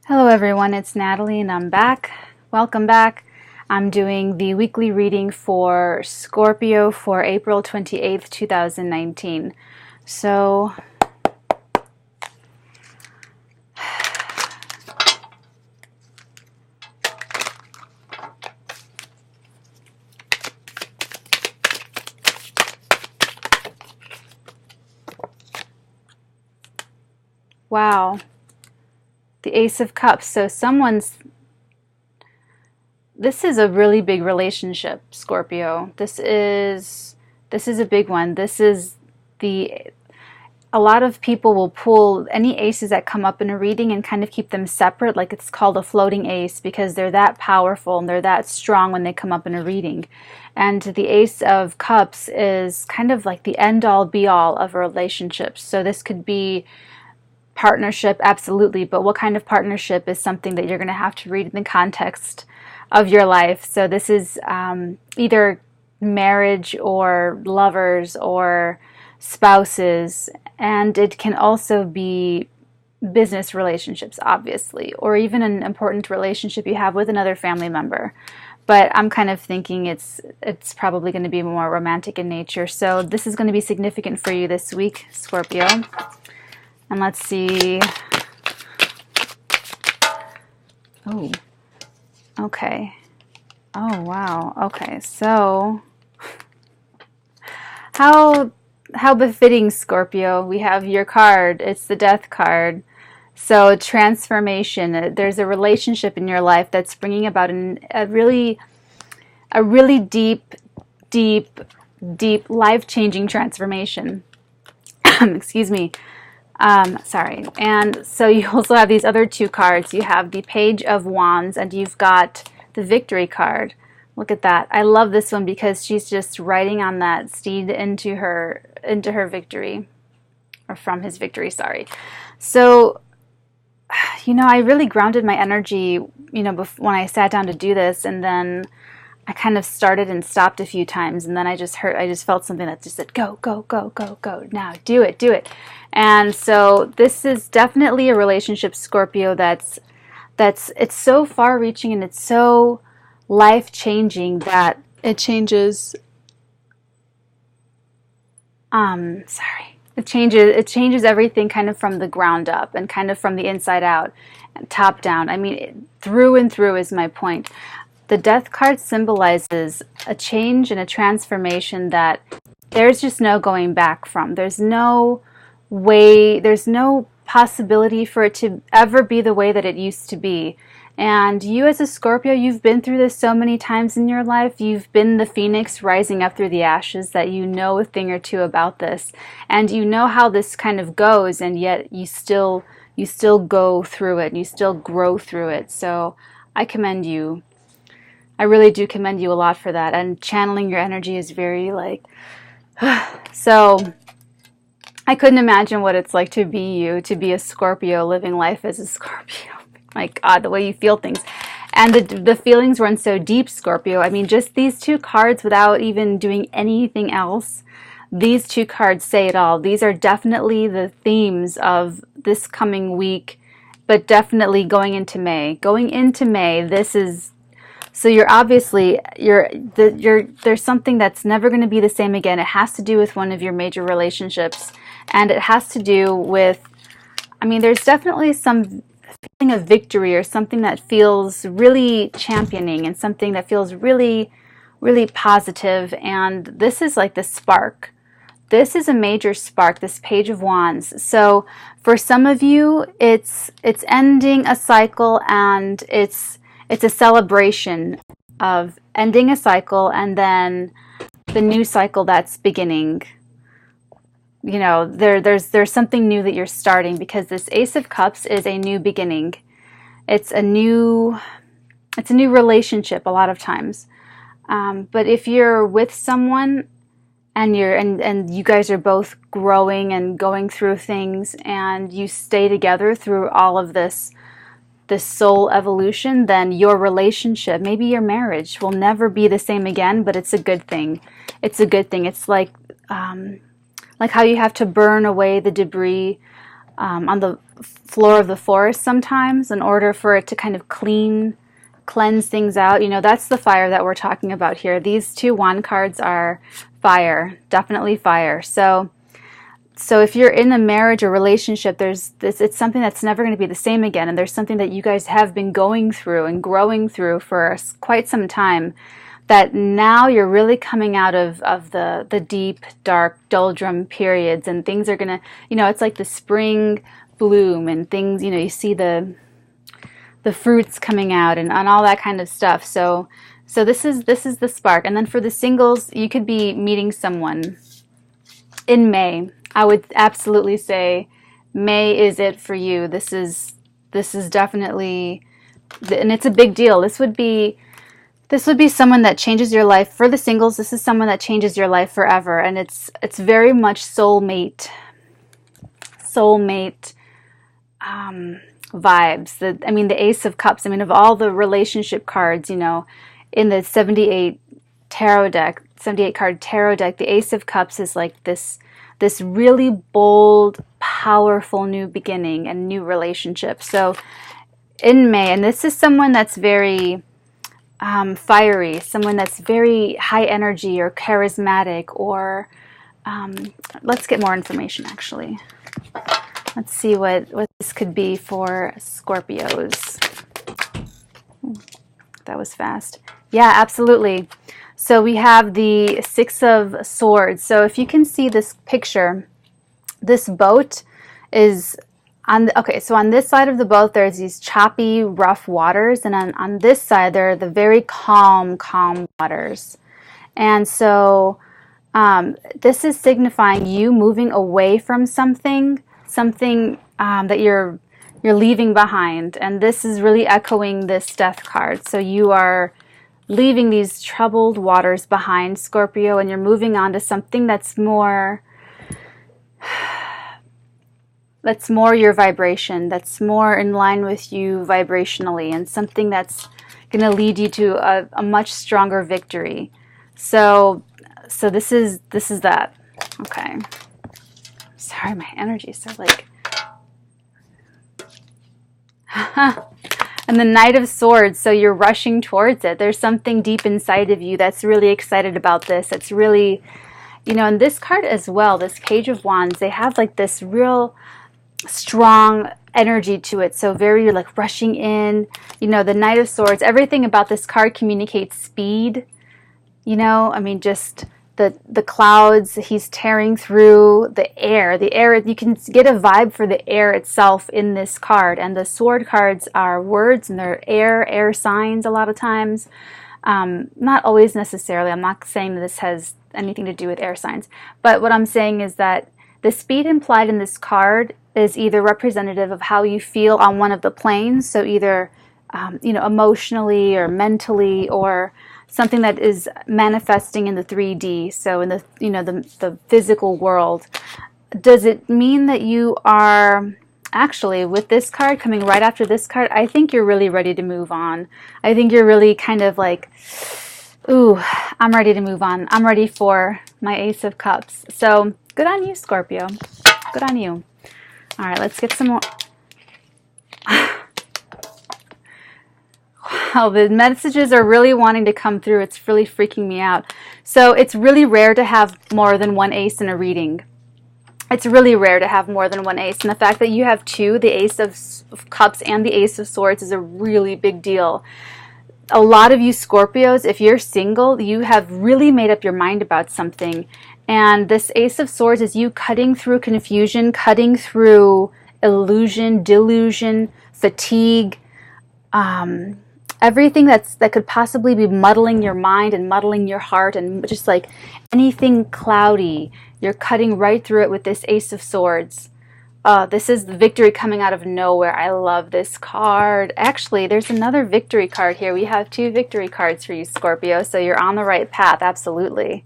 Hello everyone, it's Natalie and I'm back. Welcome back. I'm doing the weekly reading for Scorpio for April 28th, 2019. So, wow. The Ace of Cups. So this is a really big relationship, Scorpio. This is a big one. A lot of people will pull any aces that come up in a reading and kind of keep them separate, like it's called a floating ace, because they're that powerful and they're that strong when they come up in a reading. And the Ace of Cups is kind of like the end-all be-all of a relationship. So this could be partnership, absolutely, but what kind of partnership is something that you're going to have to read in the context of your life. So this is either marriage or lovers or spouses, and it can also be business relationships, obviously, or even an important relationship you have with another family member. But I'm kind of thinking it's probably going to be more romantic in nature. So this is going to be significant for you this week, Scorpio. And let's see. Oh, okay. Oh, wow. Okay, so how befitting, Scorpio. We have your card. It's the Death card. So transformation. There's a relationship in your life that's bringing about a really deep, life-changing transformation. Excuse me. Sorry. And so you also have these other two cards. You have the Page of Wands and you've got the Victory card. Look at that. I love this one because she's just riding on that steed into her victory, or from his victory, sorry. So, I really grounded my energy, when I sat down to do this, and then I kind of started and stopped a few times, and then I just felt something that just said, go, go, go, go, go, now, do it. And so this is definitely a relationship, Scorpio, it's so far-reaching and it's so life-changing that it changes, it changes everything kind of from the ground up and kind of from the inside out and top down. I mean, through and through is my point. The Death card symbolizes a change and a transformation that there's just no going back from. There's no way, there's no possibility for it to ever be the way that it used to be. And you as a Scorpio, you've been through this so many times in your life. You've been the phoenix rising up through the ashes, that you know a thing or two about this. And you know how this kind of goes, and yet you still go through it, and you still grow through it. So I commend you. I really do commend you a lot for that. And channeling your energy is very so I couldn't imagine what it's like to be a Scorpio living life as a Scorpio. My God, the way you feel things. And the feelings run so deep, Scorpio. I mean, just these two cards, without even doing anything else, these two cards say it all. These are definitely the themes of this coming week, but definitely going into May. Going into May, this is... So there's something that's never going to be the same again. It has to do with one of your major relationships. And it has to do with, there's definitely some feeling of victory, or something that feels really championing, and something that feels really, really positive. And this is like the spark. This is a major spark, this Page of Wands. So for some of you, it's ending a cycle, and it's a celebration of ending a cycle and then the new cycle that's beginning. There's something new that you're starting, because this Ace of Cups is a new beginning. It's a new relationship a lot of times. But if you're with someone and you guys are both growing and going through things, and you stay together through all of this soul evolution, then your relationship, maybe your marriage, will never be the same again, but it's a good thing. It's a good thing. It's like how you have to burn away the debris on the floor of the forest sometimes in order for it to kind of cleanse things out. You know, that's the fire that we're talking about here. These two wand cards are fire, definitely fire. So if you're in a marriage or relationship, there's this, it's something that's never going to be the same again. And there's something that you guys have been going through and growing through for quite some time, that now you're really coming out of the deep, dark, doldrum periods, and things are going to, you know, it's like the spring bloom and things, you know, you see the fruits coming out and all that kind of stuff. So this is the spark. And then for the singles, you could be meeting someone in May. I would absolutely say May is it for you. This is definitely, and it's a big deal. This would be someone that changes your life. For the singles, this is someone that changes your life forever, and it's very much soulmate vibes. I mean, the Ace of Cups. I mean, of all the relationship cards, you know, in the 78 card tarot deck, the Ace of Cups is like this really bold, powerful new beginning and new relationship. So in May, and this is someone that's very fiery, someone that's very high energy or charismatic, or let's get more information actually. Let's see what this could be for Scorpios. That was fast. Yeah, absolutely. So we have the Six of Swords. So if you can see this picture, this boat is so on this side of the boat, there's these choppy, rough waters, and on this side, there are the very calm waters. And so this is signifying you moving away from something that you're leaving behind. And this is really echoing this Death card. So you are leaving these troubled waters behind, Scorpio, and you're moving on to something that's more your vibration, that's more in line with you vibrationally, and something that's going to lead you to a much stronger victory. So this is that. Okay. Sorry, my energy is so like and the Knight of Swords, so you're rushing towards it. There's something deep inside of you that's really excited about this. It's really, you know, and this card as well, this Page of Wands, they have like this real strong energy to it. So very like rushing in, you know, the Knight of Swords, everything about this card communicates speed, you know, I mean, just the clouds, he's tearing through the air, you can get a vibe for the air itself in this card. And the sword cards are words, and they're air signs a lot of times. Not always necessarily. I'm not saying that this has anything to do with air signs, but what I'm saying is that the speed implied in this card is either representative of how you feel on one of the planes, so either you know, emotionally or mentally, or something that is manifesting in the 3D, so in the, you know, the physical world. Does it mean that you are actually, with this card coming right after this card, I think you're really ready to move on. I think you're really kind of like, ooh, I'm ready to move on. I'm ready for my Ace of Cups. So good on you, Scorpio. Good on you. All right, let's get some more. Wow, the messages are really wanting to come through. It's really freaking me out. So it's really rare to have more than one ace in a reading. It's really rare to have more than one ace. And the fact that you have two, the Ace of Cups and the Ace of Swords, is a really big deal. A lot of you Scorpios, if you're single, you have really made up your mind about something. And this Ace of Swords is you cutting through confusion, cutting through illusion, delusion, fatigue, everything that could possibly be muddling your mind and muddling your heart, and just like anything cloudy, you're cutting right through it with this Ace of Swords. This is the victory coming out of nowhere. I love this card. Actually, there's another victory card here. We have two victory cards for you, Scorpio, so you're on the right path. Absolutely.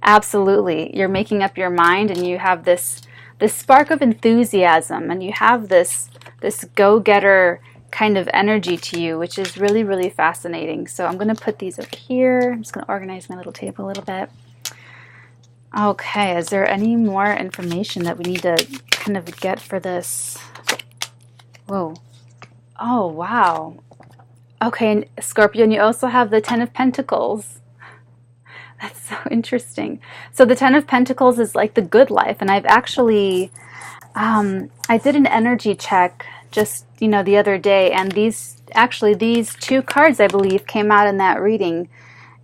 Absolutely. You're making up your mind, and you have this spark of enthusiasm, and you have this go-getter kind of energy to you, which is really, really fascinating. So I'm going to put these over here. I'm just going to organize my little table a little bit. Okay, is there any more information that we need to kind of get for this? Whoa. Oh, wow. Okay, and Scorpio, and you also have the Ten of Pentacles. That's so interesting. So the Ten of Pentacles is like the good life, and I've actually, I did an energy check just, the other day, and these two cards, I believe, came out in that reading.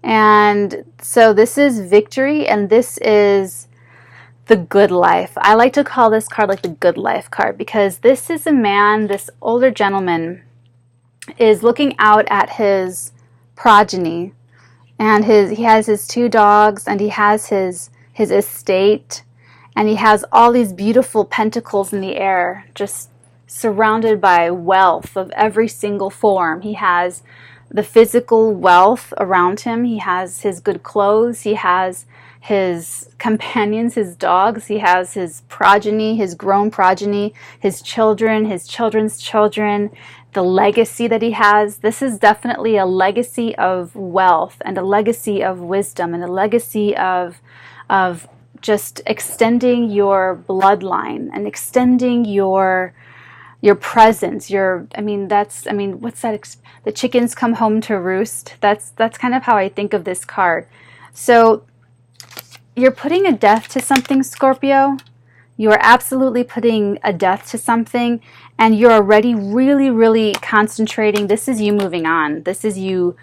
And so this is victory, and this is the good life. I like to call this card like the good life card, because this is a man, this older gentleman, is looking out at his progeny, and he has his 2 dogs, and he has his estate, and he has all these beautiful pentacles in the air, just surrounded by wealth of every single form. He has the physical wealth around him. He has his good clothes. He has his companions, his dogs. He has his progeny, his grown progeny, his children, his children's children, the legacy that he has. This is definitely a legacy of wealth and a legacy of wisdom and a legacy of just extending your bloodline and extending your presence, what's that? The chickens come home to roost. That's kind of how I think of this card. So you're putting a death to something, Scorpio. You are absolutely putting a death to something, and you're already really, really concentrating. This is you moving on. This is you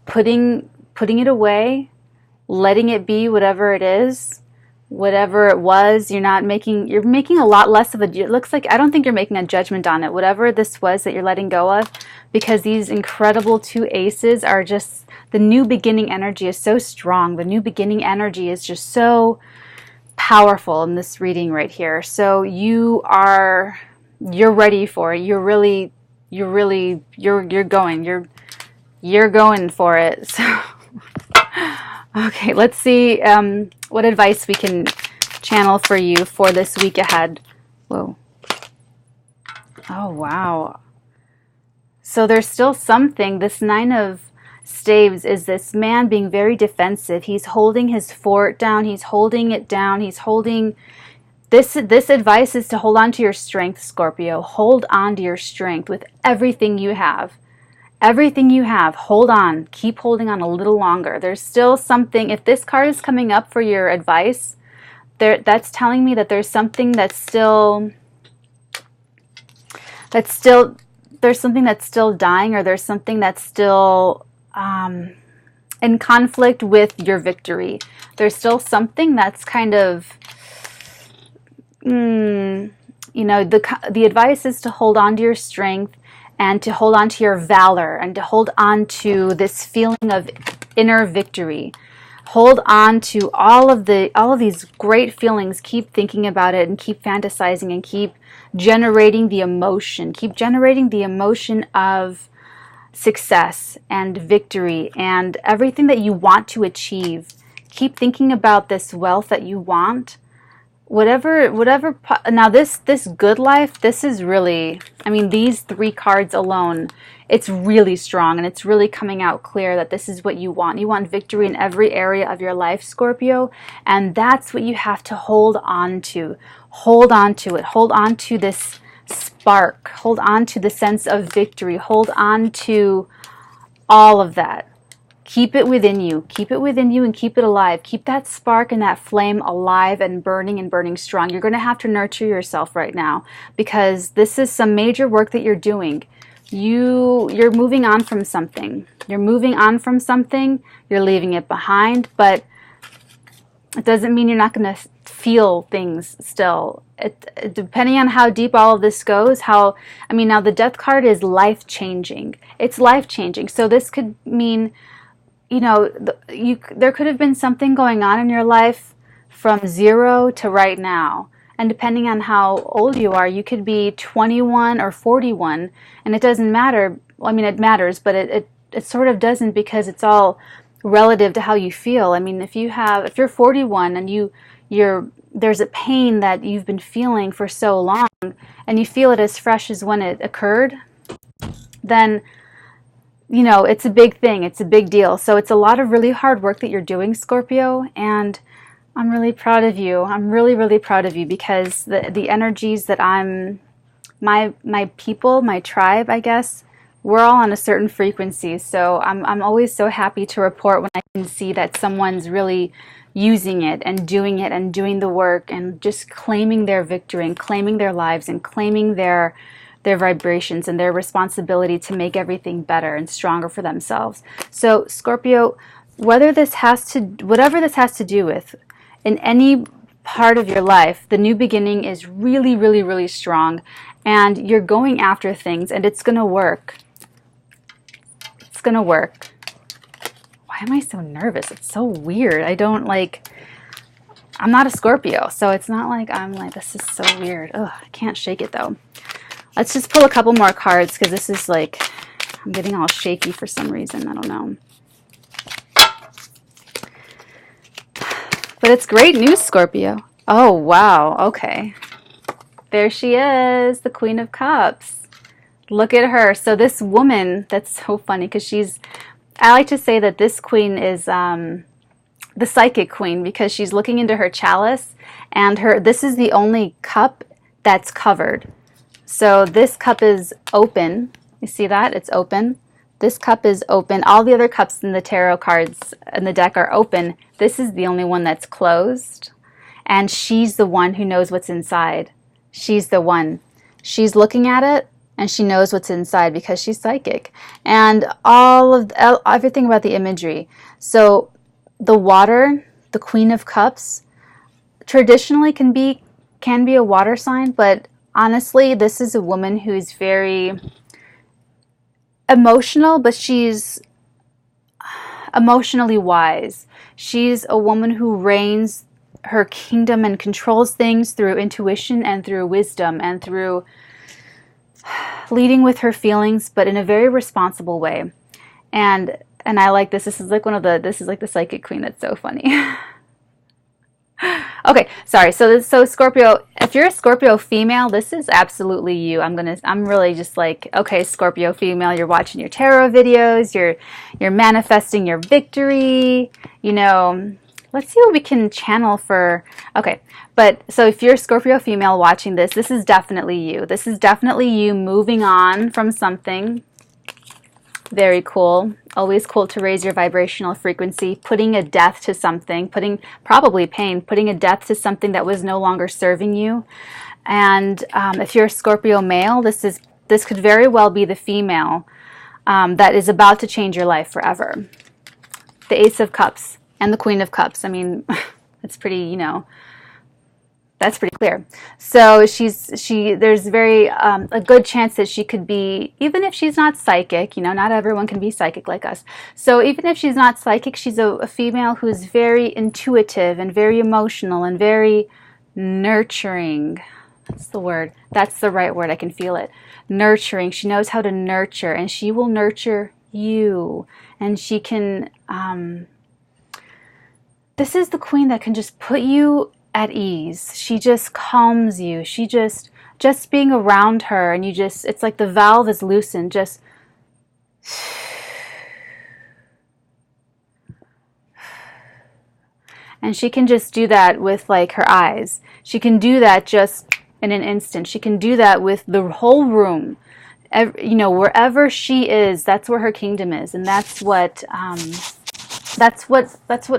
putting it away, letting it be whatever it is. Whatever it was, you're making a lot less of it looks like, I don't think you're making a judgment on it, whatever this was that you're letting go of, because these incredible 2 aces are just, the new beginning energy is so strong. The new beginning energy is just so powerful in this reading right here. So you're ready for it. You're going for it. So okay, let's see what advice we can channel for you for this week ahead. Whoa. Oh, wow. So there's still something. This 9 of Staves is this man being very defensive. He's holding his fort down. He's holding it down. He's holding... This advice is to hold on to your strength, Scorpio. Hold on to your strength with everything you have. Everything you have, hold on. Keep holding on a little longer. There's still something. If this card is coming up for your advice, that's telling me that there's something there's something that's still dying, or there's something that's still in conflict with your victory. There's still something that's kind of, the advice is to hold on to your strength, and to hold on to your valor, and to hold on to this feeling of inner victory. Hold on to all of these great feelings. Keep thinking about it, and keep fantasizing, and keep generating the emotion. Keep generating the emotion of success and victory and everything that you want to achieve. Keep thinking about this wealth that you want. Now this good life, this is really, these 3 cards alone, it's really strong, and it's really coming out clear that this is what you want. You want victory in every area of your life, Scorpio, and that's what you have to hold on to. Hold on to it. Hold on to this spark. Hold on to the sense of victory. Hold on to all of that. Keep it within you. Keep it within you and keep it alive. Keep that spark and that flame alive and burning strong. You're going to have to nurture yourself right now, because this is some major work that you're doing. You're moving on from something. You're moving on from something. You're leaving it behind, but it doesn't mean you're not going to feel things still. Depending on how deep all of this goes, now the death card is life-changing. It's life-changing. So this could mean, there could have been something going on in your life from 0 to right now. And depending on how old you are, you could be 21 or 41, and it doesn't matter. It matters, but it sort of doesn't, because it's all relative to how you feel. If you're 41 and there's a pain that you've been feeling for so long, and you feel it as fresh as when it occurred, then it's a big thing. It's a big deal. So it's a lot of really hard work that you're doing, Scorpio, and I'm really proud of you. I'm really, really proud of you, because the energies that my people, my tribe, I guess, we're all on a certain frequency. So I'm always so happy to report when I can see that someone's really using it and doing the work and just claiming their victory and claiming their lives and claiming their vibrations and their responsibility to make everything better and stronger for themselves. So Scorpio, whatever this has to do with, in any part of your life, the new beginning is really, really, really strong, and you're going after things, and it's going to work. It's going to work. Why am I so nervous? It's so weird. I'm not a Scorpio, so it's not like I'm like, this is so weird. Ugh, I can't shake it though. Let's just pull a couple more cards, because this is like, I'm getting all shaky for some reason. I don't know. But it's great news, Scorpio. Oh, wow. Okay. There she is, the Queen of Cups. Look at her. So this woman, that's so funny, because I like to say that this queen is the psychic queen, because she's looking into her chalice, and this is the only cup that's covered. So this cup is open. You see that? It's open. This cup is open. All the other cups in the tarot cards in the deck are open. This is the only one that's closed. And she's the one who knows what's inside. She's the one. She's looking at it, and she knows what's inside because she's psychic. And everything about the imagery. So the water, the Queen of Cups, traditionally can be a water sign, but honestly, this is a woman who's very emotional, but she's emotionally wise. She's a woman who reigns her kingdom and controls things through intuition and through wisdom and through leading with her feelings, but in a very responsible way. And I like this. This is like the psychic queen. That's so funny. Okay, sorry. So Scorpio, if you're a Scorpio female, this is absolutely you. I'm really just like, okay, Scorpio female, you're watching your tarot videos, you're manifesting your victory, let's see what we can channel for. Okay, but so if you're a Scorpio female watching this is definitely you. This is definitely you moving on from something. Very cool. Always cool to raise your vibrational frequency, putting a death to something, putting a death to something that was no longer serving you. And if you're a Scorpio male, this could very well be the female that is about to change your life forever. The Ace of Cups and the Queen of Cups. I mean, it's pretty, that's pretty clear. So there's very a good chance that she could be, even if she's not psychic, not everyone can be psychic like us. So even if she's not psychic, she's a female who's very intuitive and very emotional and very nurturing. That's the word. That's the right word. I can feel it. Nurturing. She knows how to nurture, and she will nurture you. And she can, this is the queen that can just put you at ease. She just calms you. She just being around her, and it's like the valve is loosened. Just and she can just do that with like her eyes. She can do that just in an instant. She can do that with the whole room. Wherever she is, that's where her kingdom is, and that's what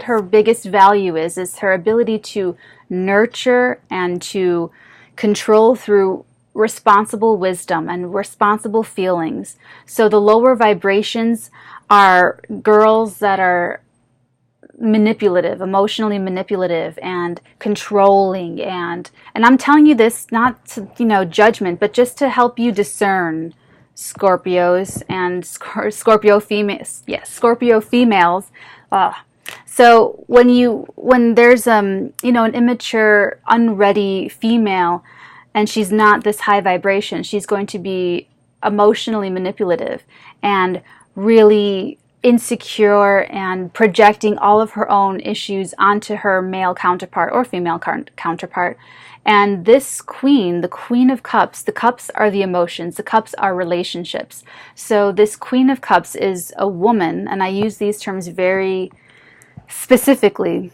her biggest value is her ability to nurture and to control through responsible wisdom and responsible feelings. So the lower vibrations are girls that are manipulative, emotionally manipulative and controlling, and I'm telling you this not to, judgment, but just to help you discern Scorpios and Scorpio females. Yes, Scorpio females. So when there's an immature, unready female, and she's not this high vibration, she's going to be emotionally manipulative and really insecure and projecting all of her own issues onto her male counterpart or female counterpart. And this queen, the Queen of Cups, the cups are the emotions, the cups are relationships. So this Queen of Cups is a woman, and I use these terms very specifically,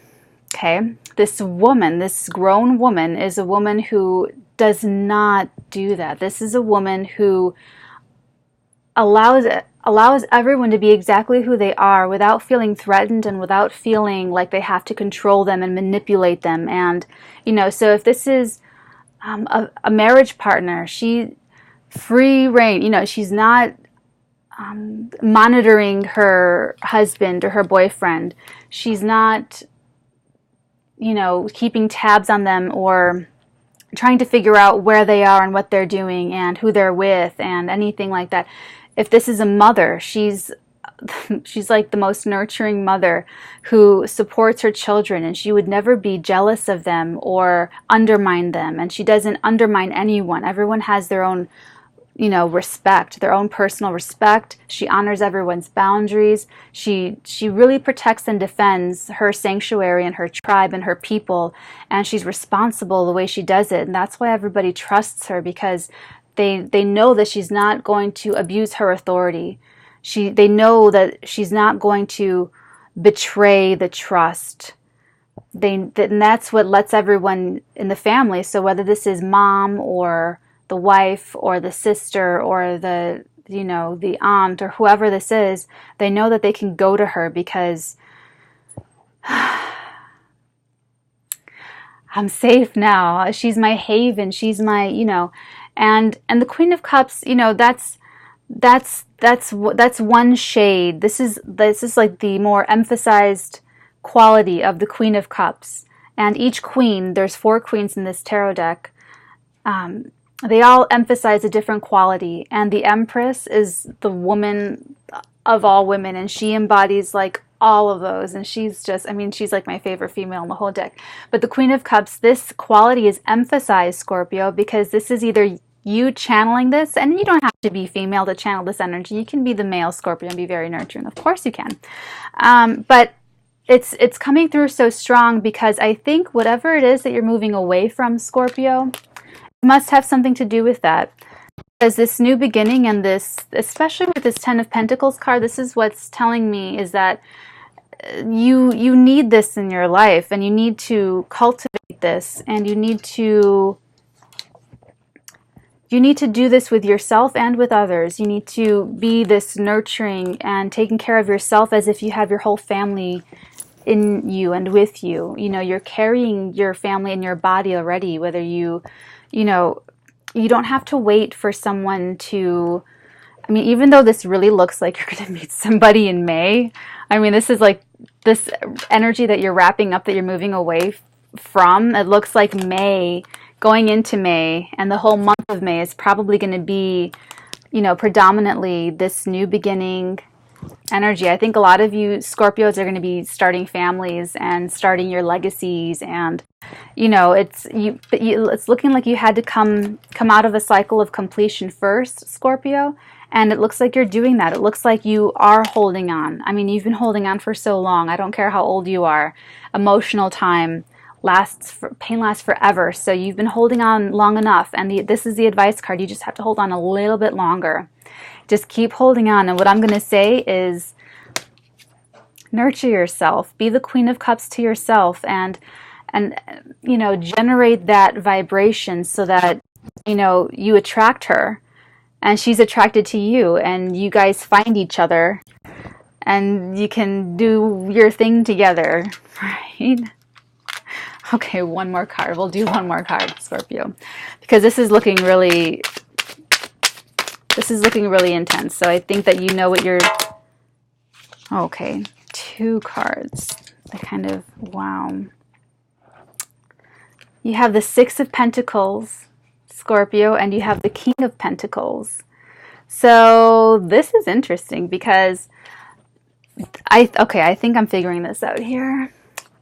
Okay, this woman, this grown woman, is a woman who does not do that. This is a woman who allows everyone to be exactly who they are without feeling threatened and without feeling like they have to control them and manipulate them. And, you know, so if this is a marriage partner, she free reign, you know, she's not monitoring her husband or her boyfriend. She's not, you know, keeping tabs on them or trying to figure out where they are and what they're doing and who they're with and anything like that. If this is a mother, she's like the most nurturing mother who supports her children, and she would never be jealous of them or undermine them. And she doesn't undermine anyone. Everyone has their own, you know, respect, their own personal respect. She honors everyone's boundaries. She really protects and defends her sanctuary and her tribe and her people, and she's responsible the way she does it. And that's why everybody trusts her, because they know that she's not going to abuse her authority. They know that she's not going to betray the trust. And that's what lets everyone in the family, so whether this is mom or the wife or the sister or the, you know, the aunt or whoever this is, they know that they can go to her because I'm safe now. She's my haven. She's my, you know, and the Queen of Cups, you know, that's one shade. This is like the more emphasized quality of the Queen of Cups. And each queen, there's 4 queens in this tarot deck. They all emphasize a different quality, and the Empress is the woman of all women, and she embodies like all of those, and she's just, I mean, she's like my favorite female in the whole deck. But the Queen of Cups, this quality is emphasized, Scorpio, because this is either you channeling this, and you don't have to be female to channel this energy. You can be the male Scorpio and be very nurturing. Of course you can. But it's coming through so strong because I think whatever it is that you're moving away from, Scorpio, must have something to do with that. Because this new beginning and this, especially with this 10 of Pentacles card, this is what's telling me is that you need this in your life, and you need to cultivate this, and you need to do this with yourself and with others. You need to be this nurturing and taking care of yourself as if you have your whole family in you and with you. You know, you're carrying your family in your body already, whether you know, you don't have to wait for someone to, I mean, even though this really looks like you're going to meet somebody in May, I mean, this is like this energy that you're wrapping up, that you're moving away from. It looks like May, going into May, and the whole month of May is probably going to be, you know, predominantly this new beginning energy. I think a lot of you Scorpios are going to be starting families and starting your legacies, and you know, it's looking like you had to come out of a cycle of completion first, Scorpio, and it looks like you're doing that. It looks like you are holding on. I mean, you've been holding on for so long. I don't care how old you are. Emotional time pain lasts forever. So you've been holding on long enough, and this is the advice card. You just have to hold on a little bit longer. Just keep holding on. And what I'm going to say is nurture yourself. Be the Queen of Cups to yourself, and you know, generate that vibration so that, you know, you attract her and she's attracted to you, and you guys find each other and you can do your thing together, right? Okay, one more card. We'll do one more card, Scorpio, because this is looking really intense. So I think that you know what you're, okay, 2 cards. I kind of, wow. You have the 6 of Pentacles, Scorpio, and you have the King of Pentacles. So this is interesting because I think I'm figuring this out here.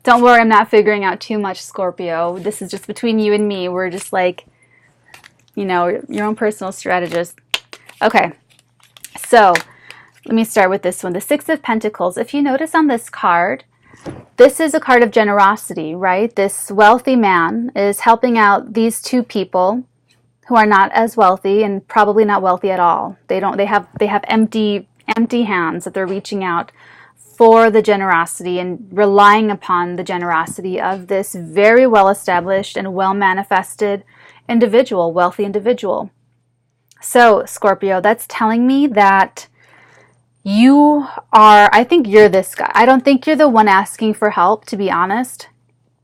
Don't worry, I'm not figuring out too much, Scorpio. This is just between you and me. We're just like, you know, your own personal strategist. Okay, so let me start with this one. The 6 of Pentacles. If you notice on this card, this is a card of generosity, right? This wealthy man is helping out these 2 people who are not as wealthy and probably not wealthy at all. They have empty hands that they're reaching out for the generosity and relying upon the generosity of this very well established and well manifested individual, wealthy individual. So, Scorpio, that's telling me that you are, I think you're this guy. I don't think you're the one asking for help, to be honest.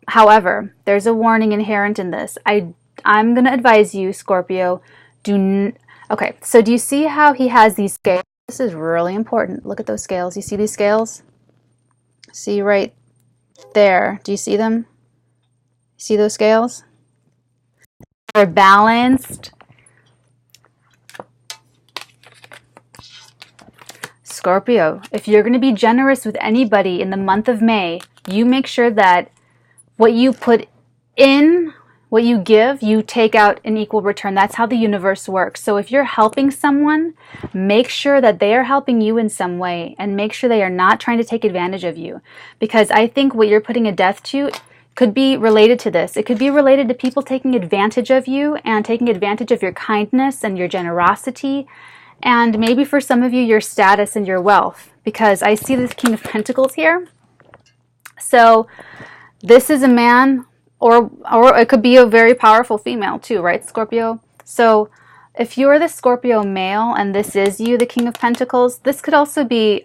However, there's a warning inherent in this. I'm going to advise you, Scorpio, okay, so do you see how he has these scales? This is really important. Look at those scales. You see these scales? See right there. Do you see them? See those scales? They're balanced. Scorpio, if you're going to be generous with anybody in the month of May, you make sure that what you put in, what you give, you take out in equal return. That's how the universe works. So if you're helping someone, make sure that they are helping you in some way, and make sure they are not trying to take advantage of you. Because I think what you're putting a death to could be related to this. It could be related to people taking advantage of you and taking advantage of your kindness and your generosity. And maybe for some of you, your status and your wealth. Because I see this King of Pentacles here. So this is a man, or it could be a very powerful female too, right, Scorpio? So if you're the Scorpio male and this is you, the King of Pentacles, this could also be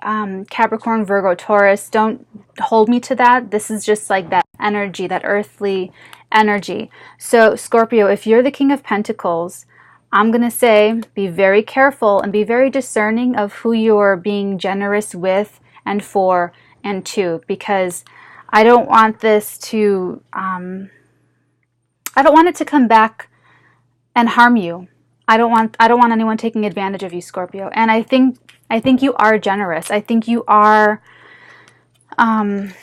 Capricorn, Virgo, Taurus. Don't hold me to that. This is just like that energy, that earthly energy. So Scorpio, if you're the King of Pentacles, I'm going to say be very careful and be very discerning of who you're being generous with and for and to, because I don't want this to, I don't want it to come back and harm you. I don't want anyone taking advantage of you, Scorpio. And I think you are generous. I think you are, I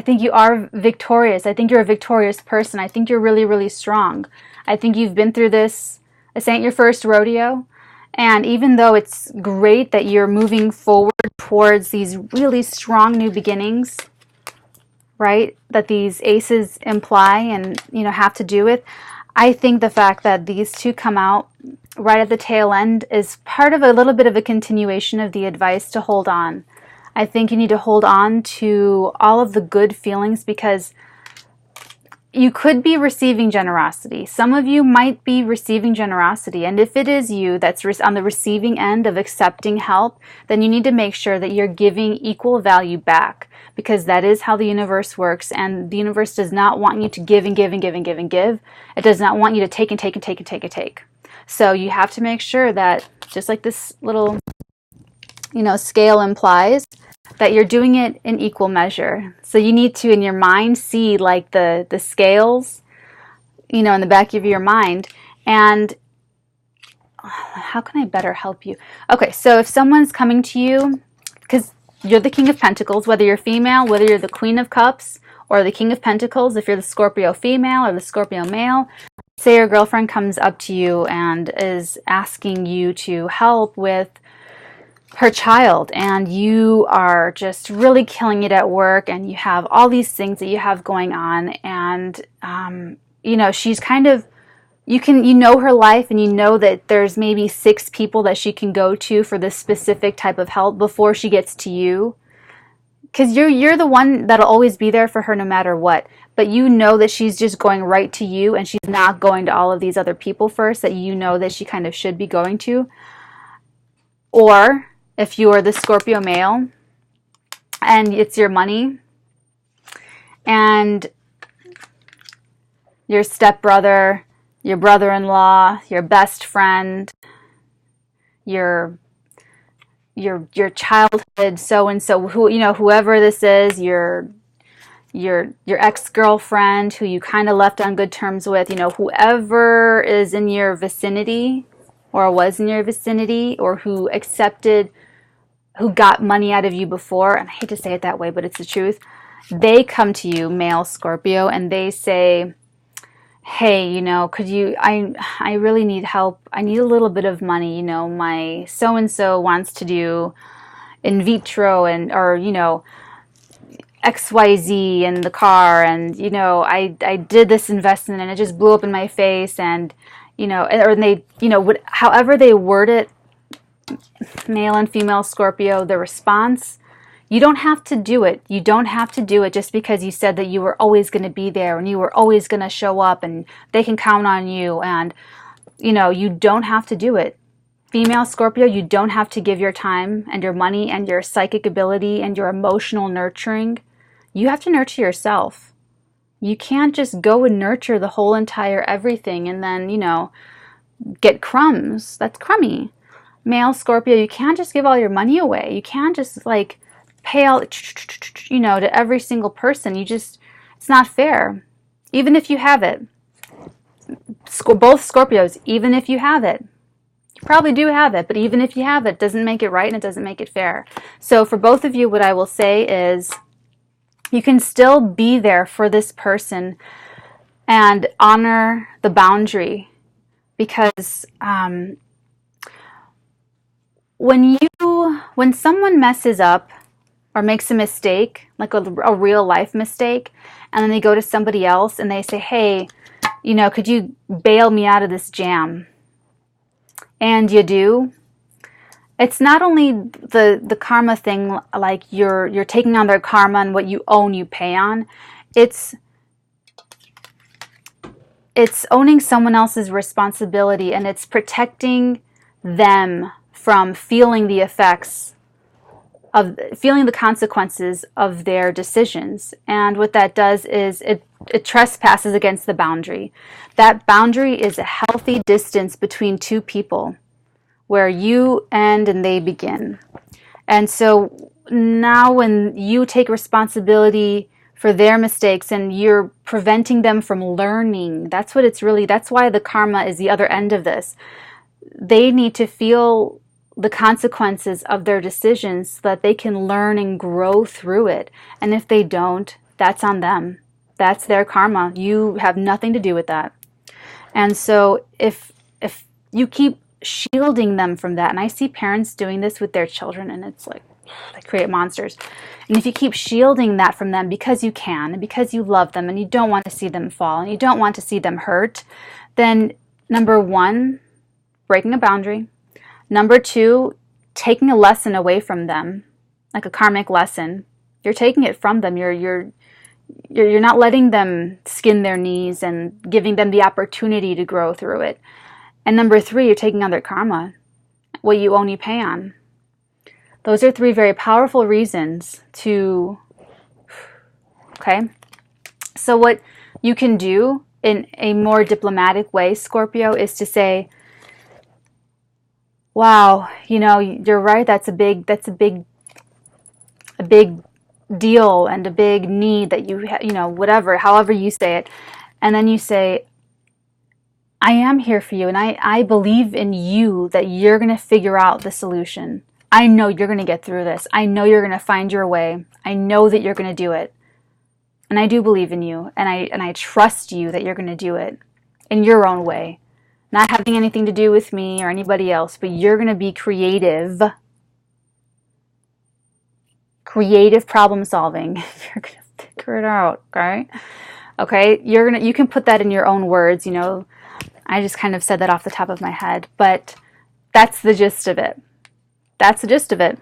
think you are victorious. I think you're a victorious person. I think you're really, really strong. I think you've been through this. This ain't your first rodeo. And even though it's great that you're moving forward towards these really strong new beginnings, right, that these aces imply and, you know, have to do with, I think the fact that these two come out right at the tail end is part of a little bit of a continuation of the advice to hold on. I think you need to hold on to all of the good feelings, because you could be receiving generosity. Some of you might be receiving generosity. And if it is you that's on the receiving end of accepting help, then you need to make sure that you're giving equal value back, because that is how the universe works. And the universe does not want you to give and give and give and give and give. It does not want you to take and take and take and take and take. So you have to make sure that, just like this little, you know, scale implies, that you're doing it in equal measure. So you need to, in your mind, see like the scales, you know, in the back of your mind. And how can I better help you? Okay, so if someone's coming to you, because you're the King of Pentacles, whether you're female, whether you're the Queen of Cups or the King of Pentacles, if you're the Scorpio female or the Scorpio male, say your girlfriend comes up to you and is asking you to help with her child, and you are just really killing it at work, and you have all these things that you have going on, and you know, she's kind of, you know her life, and you know that there's maybe 6 people that she can go to for this specific type of help before she gets to you, because you're the one that'll always be there for her no matter what. But you know that she's just going right to you, and she's not going to all of these other people first that you know that she kind of should be going to. Or if you are the Scorpio male and it's your money and your stepbrother, your brother-in-law, your best friend, your childhood so-and-so, who, you know, whoever this is, your ex-girlfriend who you kind of left on good terms with, you know, whoever is in your vicinity or was in your vicinity, or who got money out of you before, and I hate to say it that way, but it's the truth, they come to you, male Scorpio, and they say, hey, you know, could you, I really need help. I need a little bit of money. You know, my so-and-so wants to do in vitro or, you know, XYZ in the car. And, you know, I did this investment and it just blew up in my face. And, you know, or they, you know, however they word it, male and female Scorpio, the response, you don't have to do it. You don't have to do it just because you said that you were always going to be there and you were always going to show up and they can count on you. And, you know, you don't have to do it. Female Scorpio, you don't have to give your time and your money and your psychic ability and your emotional nurturing. You have to nurture yourself. You can't just go and nurture the whole entire everything and then, you know, get crumbs. That's crummy. Male Scorpio, you can't just give all your money away. You can't just like pay all, you know, to every single person. It's not fair. Even if you have it. Both Scorpios, even if you have it. You probably do have it, but even if you have it, doesn't make it right and it doesn't make it fair. So for both of you, what I will say is you can still be there for this person and honor the boundary, because when someone messes up or makes a mistake, like a real life mistake, and then they go to somebody else and they say, hey, you know, could you bail me out of this jam? And you do. It's not only the karma thing, like you're taking on their karma and what you own you pay on. It's owning someone else's responsibility, and it's protecting them from feeling the effects of feeling the consequences of their decisions. And what that does is it trespasses against the boundary. That boundary is a healthy distance between two people where you end and they begin. And so now when you take responsibility for their mistakes and you're preventing them from learning, that's why the karma is the other end of this. They need to feel the consequences of their decisions so that they can learn and grow through it. And if they don't, that's on them. That's their karma. You have nothing to do with that. And so if you keep shielding them from that, and I see parents doing this with their children, and it's like they create monsters. And if you keep shielding that from them because you can, and because you love them, and you don't want to see them fall, and you don't want to see them hurt, then number one, breaking a boundary. Number two, taking a lesson away from them, like a karmic lesson. You're taking it from them. You're not letting them skin their knees and giving them the opportunity to grow through it. And number three, you're taking on their karma, what you own you pay on. Those are three very powerful reasons to, okay? So what you can do in a more diplomatic way, Scorpio, is to say, wow, you know, you're right, that's a big deal and a big need that you know, whatever, however you say it. And then you say, I am here for you, and I believe in you that you're going to figure out the solution. I know you're going to get through this. I know you're going to find your way. I know that you're going to do it. And I do believe in you, and I trust you that you're going to do it in your own way. Not having anything to do with me or anybody else, but you're going to be creative problem solving. You're going to figure it out, okay? Okay, you can put that in your own words, you know. I just kind of said that off the top of my head, but that's the gist of it. That's the gist of it.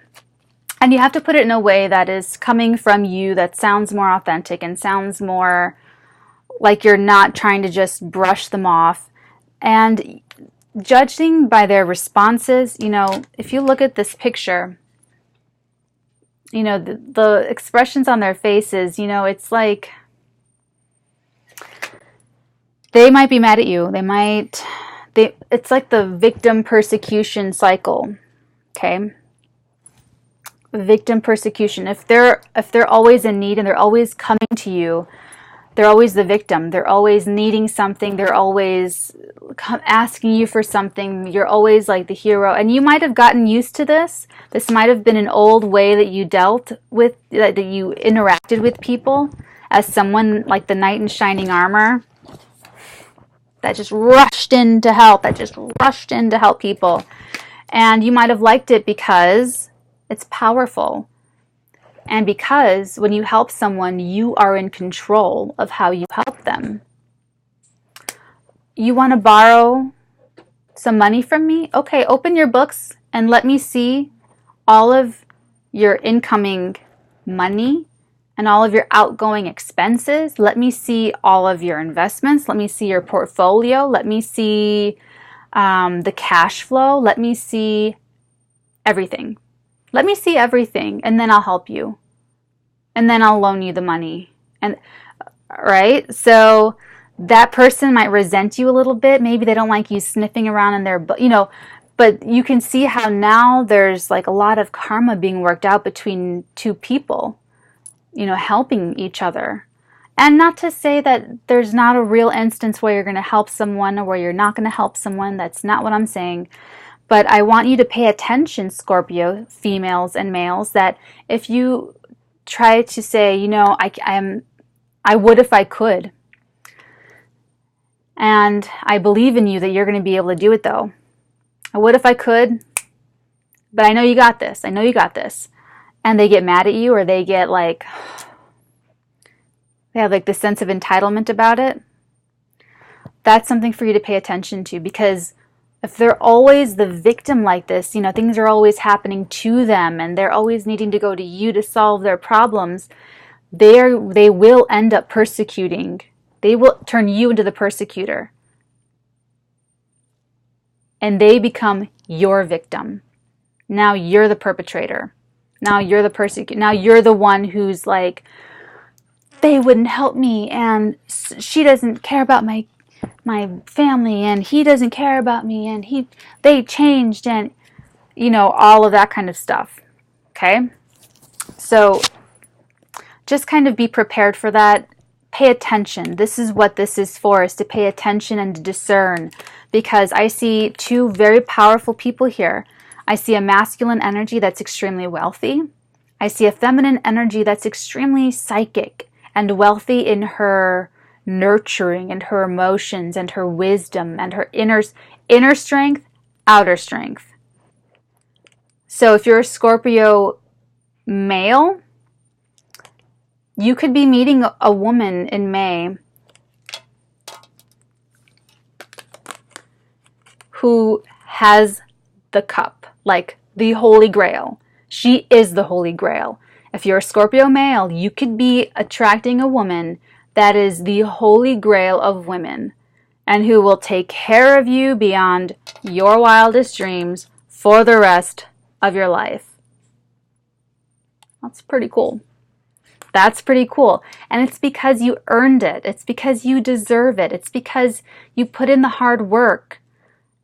And you have to put it in a way that is coming from you, that sounds more authentic and sounds more like you're not trying to just brush them off. And judging by their responses, you know, if you look at this picture, you know, the expressions on their faces, you know, it's like they might be mad at you. It's like the victim persecution cycle. Okay? Victim persecution. If they're always in need and they're always coming to you, they're always the victim. They're always needing something. They're always asking you for something. You're always like the hero. And you might have gotten used to this. This might have been an old way that you dealt with, that you interacted with people as someone like the knight in shining armor that just rushed in to help, people. And you might have liked it because it's powerful. And because when you help someone, you are in control of how you help them. You want to borrow some money from me? Okay, open your books. and let me see all of your incoming money and all of your outgoing expenses. Let me see all of your investments. Let me see your portfolio. Let me see the cash flow. Let me see everything. Let me see everything, and then I'll help you. And then I'll loan you the money. And right? So that person might resent you a little bit. Maybe they don't like you sniffing around in their, but you can see how now there's like a lot of karma being worked out between two people, helping each other. And not to say that there's not a real instance where you're going to help someone or where you're not going to help someone. That's not what I'm saying. But I want you to pay attention, Scorpio, females and males, that if you try to say, I would if I could. And I believe in you that you're going to be able to do it, though. I would if I could, but I know you got this. I know you got this. And they get mad at you, or they get like, they have like this sense of entitlement about it. That's something for you to pay attention to, because if they're always the victim like this, things are always happening to them and they're always needing to go to you to solve their problems, they will end up persecuting. They will turn you into the persecutor. And they become your victim. Now you're the perpetrator. Now you're the persecutor. Now you're the one who's like, they wouldn't help me, and she doesn't care about my family, and he doesn't care about me, and they changed, and all of that kind of stuff. Okay? So just kind of be prepared for that. Pay attention. This is what this is for, is to pay attention and to discern, because I see two very powerful people here. I see a masculine energy that's extremely wealthy. I see a feminine energy that's extremely psychic and wealthy in her nurturing and her emotions and her wisdom and her inner strength, outer strength. So if you're a Scorpio male, you could be meeting a woman in May who has the cup, like the Holy Grail. She is the Holy Grail. If you're a Scorpio male, you could be attracting a woman that is the Holy Grail of women, and who will take care of you beyond your wildest dreams for the rest of your life. That's pretty cool. That's pretty cool. And it's because you earned it. It's because you deserve it. It's because you put in the hard work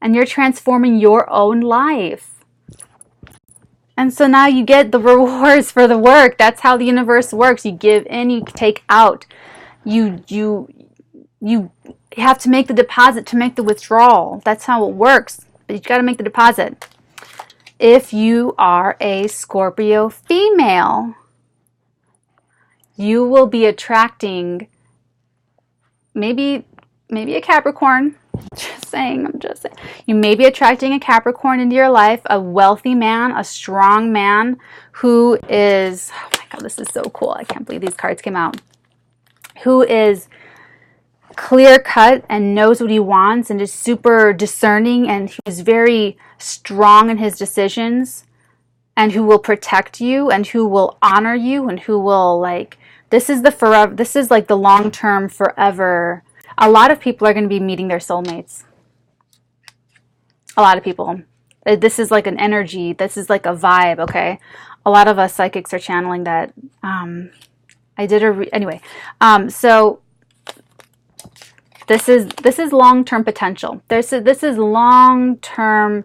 and you're transforming your own life. And so now you get the rewards for the work. That's how the universe works. You give in, you take out. You have to make the deposit to make the withdrawal. That's how it works. But you got to make the deposit. If you are a Scorpio female, you will be attracting maybe a Capricorn. I'm just saying. You may be attracting a Capricorn into your life, a wealthy man, a strong man who is, oh my God, this is so cool. I can't believe these cards came out. Who is clear cut and knows what he wants and is super discerning, and who's very strong in his decisions, and who will protect you and who will honor you and who will this is like the long-term forever. A lot of people are going to be meeting their soulmates. A lot of people. This is like an energy. This is like a vibe, okay? A lot of us psychics are channeling that. Anyway. So this is long-term potential. This is long-term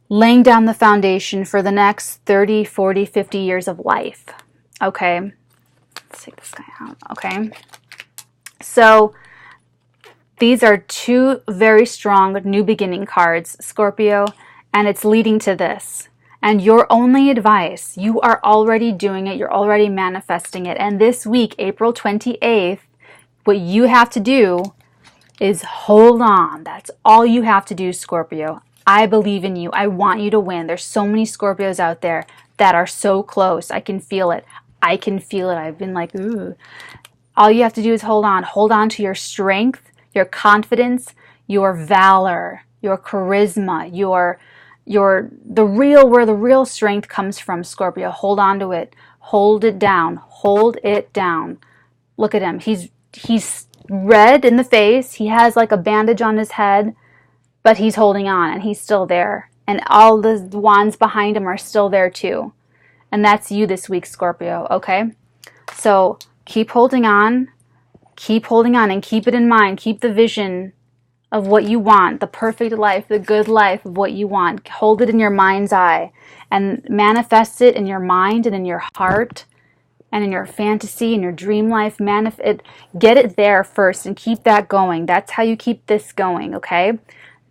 laying down the foundation for the next 30, 40, 50 years of life. Okay? Let's take this guy out. Okay? So these are two very strong new beginning cards, Scorpio, and it's leading to this. And your only advice, you are already doing it, you're already manifesting it. And this week, April 28th, what you have to do is hold on. That's all you have to do, Scorpio. I believe in you. I want you to win. There's so many Scorpios out there that are so close. I can feel it. I can feel it. I've been like, ooh. All you have to do is hold on. Hold on to your strength, your confidence, your valor, your charisma, where the real strength comes from, Scorpio. Hold on to it. Hold it down. Hold it down. Look at him. He's red in the face. He has like a bandage on his head, but he's holding on and he's still there. And all the wands behind him are still there too. And that's you this week, Scorpio, okay? So keep holding on and keep it in mind. Keep the vision of what you want, the perfect life, the good life of what you want. Hold it in your mind's eye and manifest it in your mind and in your heart and in your fantasy and your dream life. Get it there first and keep that going. That's how you keep this going, okay?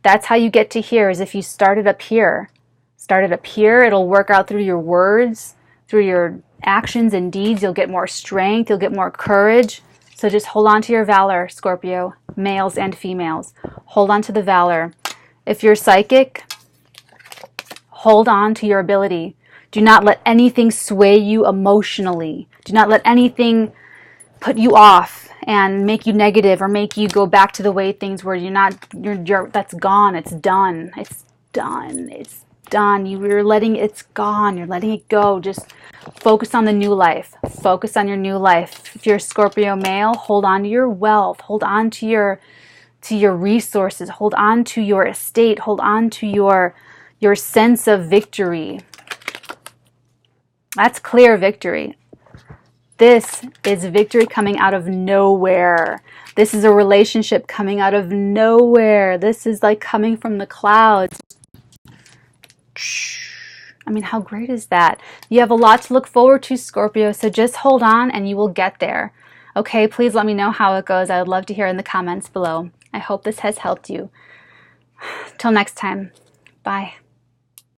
That's how you get to here, is if you start it up here. Start it up here. It'll work out through your words, through your actions and deeds. You'll get more strength. You'll get more courage. So just hold on to your valor, Scorpio, males and females. Hold on to the valor. If you're psychic, hold on to your ability. Do not let anything sway you emotionally. Do not let anything put you off and make you negative or make you go back to the way things were. That's gone. It's done. It's done. It's done. It's gone. You're letting it go. Just focus on the new life. Focus on your new life. If you're a Scorpio male, hold on to your wealth. Hold on to your resources. Hold on to your estate. Hold on to your sense of victory. That's clear victory. This is victory coming out of nowhere. This is a relationship coming out of nowhere. This is like coming from the clouds. I mean, how great is that? You have a lot to look forward to, Scorpio, so just hold on and you will get there. Okay, please let me know how it goes. I would love to hear in the comments below. I hope this has helped you. Till next time. Bye.